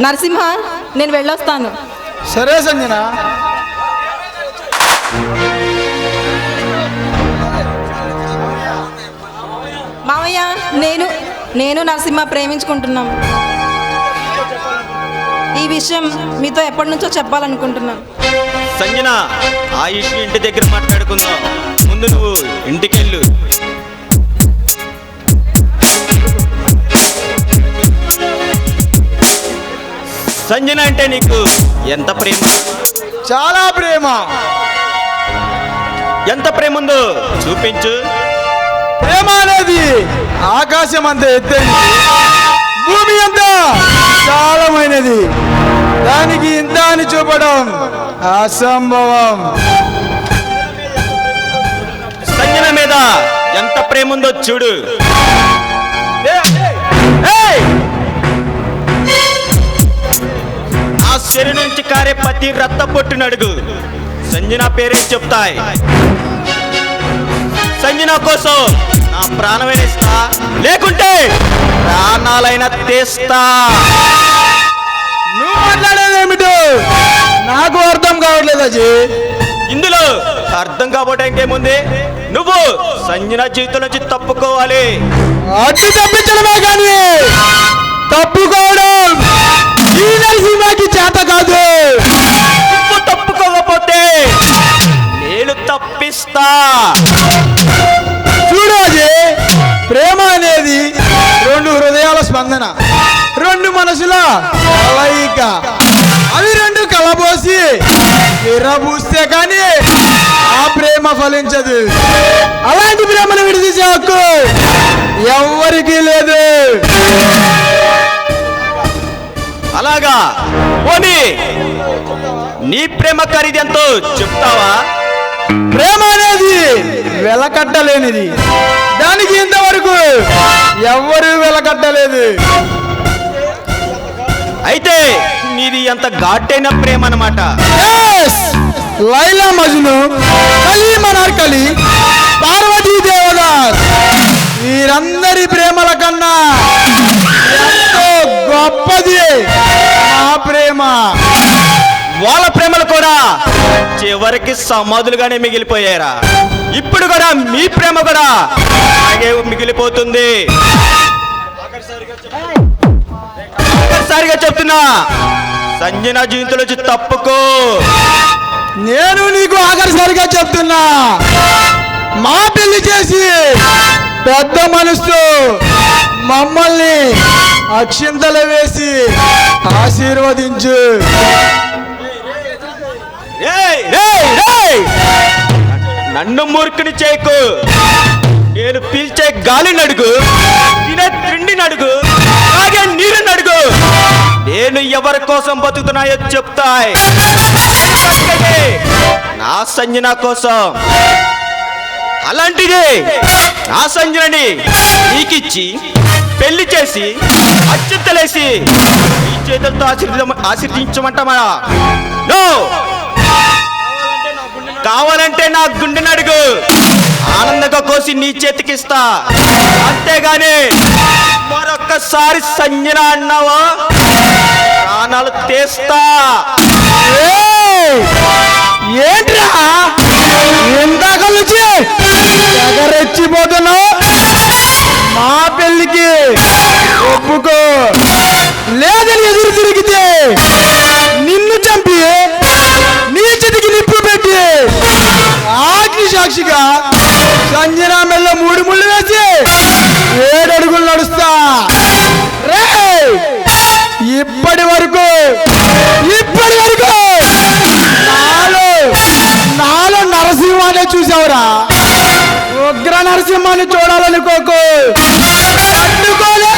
నరసింహ, నేను వెళ్ళొస్తాను. సరే సంజన. మావయ్య, నేను నరసింహ ప్రేమించుకుంటున్నాం. ఈ విషయం మీతో ఎప్పటి నుంచో చెప్పాలనుకుంటున్నాను. సంజన, ఆ ఇష్యూ ఇంటి దగ్గర మాట్లాడుకుందాం. ముందు నువ్వు ఇంటికెళ్ళు. సంజన అంటే నీకు ఎంత ప్రేమ? చాలా ప్రేమ. ఎంత ప్రేమ ఉందో చూపించు. ప్రేమ అనేది ఆకాశం అంత ఎత్తైనది, భూమి అంతా చాలమైనది. దానికి ఇంత అని చూపడం అసంభవం. సంజన మీద ఎంత ప్రేమ ఉందో చూడు. ఆ శరీరం నుంచి కారే ప్రతి రక్త పొట్టును అడుగు. సంజన పేరే చెప్తాయి. సంజన కోసం నా ప్రాణమైన ఇస్తా, లేకుంటే ప్రాణాలైనా తీస్తా. నువ్వు మాట్లాడేదేమిటో నాకు అర్థం కావట్లేదు అజయ్. ఇందులో అర్థం కాబోటానికి ఏముంది? నువ్వు సంజన జీవితం నుంచి తప్పుకోవాలి. అడ్డు తప్పించడమే కానీ తప్పుకోవడం ఈ నరసింహకి చేత కాదు. నువ్వు తప్పుకోకపోతే నేను తప్పిస్తా. చూడు అజయ్, ప్రేమ అనేది రెండు హృదయాల స్పందన, రెండు మనసుల కలయిక. అవి రెండు కలబోసి విరబూస్తే కానీ ఆ ప్రేమ ఫలించదు. అలాంటి ప్రేమను విడిదీసే హక్కు ఎవ్వరికీ లేదు. అలాగా పోనీ, నీ ప్రేమ ఖరీదెంతో చెప్తావా? ప్రేమ అనేది వెలకట్టలేనిది. దానికి ఇంతవరకు ఎవ్వరూ వెలకట్టలేదు. అయితే నీది ఎంత ఘాటైన ప్రేమ అన్నమాట. లైలా మజ్ను, కలీం అనార్కలి, పార్వతీ దేవదాస్ వీరందరి ప్రేమల కన్నా ఎంతో గొప్పది మా ప్రేమ. వాళ్ళ ప్రేమలు కూడా చివరికి సమాధులుగానే మిగిలిపోయారా? ఇప్పుడు కూడా మీ ప్రేమ కూడా అలాగే మిగిలిపోతుంది. ఒక్కసారిగా చెప్తున్నా, సంజన జీవితంలో నుంచి తప్పుకో. నేను నీకు ఆఖరిసారిగా చెప్తున్నా, మా పెళ్లి చేసి పెద్ద మనసుతో మమ్మల్ని అక్షింతలు వేసి ఆశీర్వదించు. ఏయ్, ఏయ్, ఏయ్! నన్ను మూర్ఖుని చేయకు. నేను పీల్చే గాలిని అడుగు, తినే తిండిని అడుగు, తాగే నీరుని అడుగు. నేను ఎవరి కోసం బతుకుతున్నాయో చెప్తాయి. నా సంజన కోసం. అలాంటిది నా సంజనని నీకిచ్చి పెళ్లి చేసి అత్యుత్తలేసి ఈ చేతులతో ఆశీర్దించమంటామా? నో. కావాలంటే నా గుండెని అడుగు, ఆనందంగా కోసి నీ చేతికిస్తా. అంతేగాని మరొక్కసారి సంజన అన్నావా ప్రాణాలు తీస్తా. ఏంట్రా ఇందాక నుంచి ఎగరెచ్చిపోతున్నావు? మా పెళ్లికి ఒప్పుకో, లేదని ఎదురు తిరిగితే నిన్ను చంపి నీ చేతికి నిప్పు పెట్టి ఆగ్ని సాక్షిగా సంజన మెల్ల 3 ముళ్ళు వేసి 7 అడుగులు నడుస్తా. ఇప్పటి వరకు నాలో నరసింహాన్ని చూసావురా. ఉగ్ర నరసింహాన్ని చూడాలనుకోకు, అడ్డుకోలే.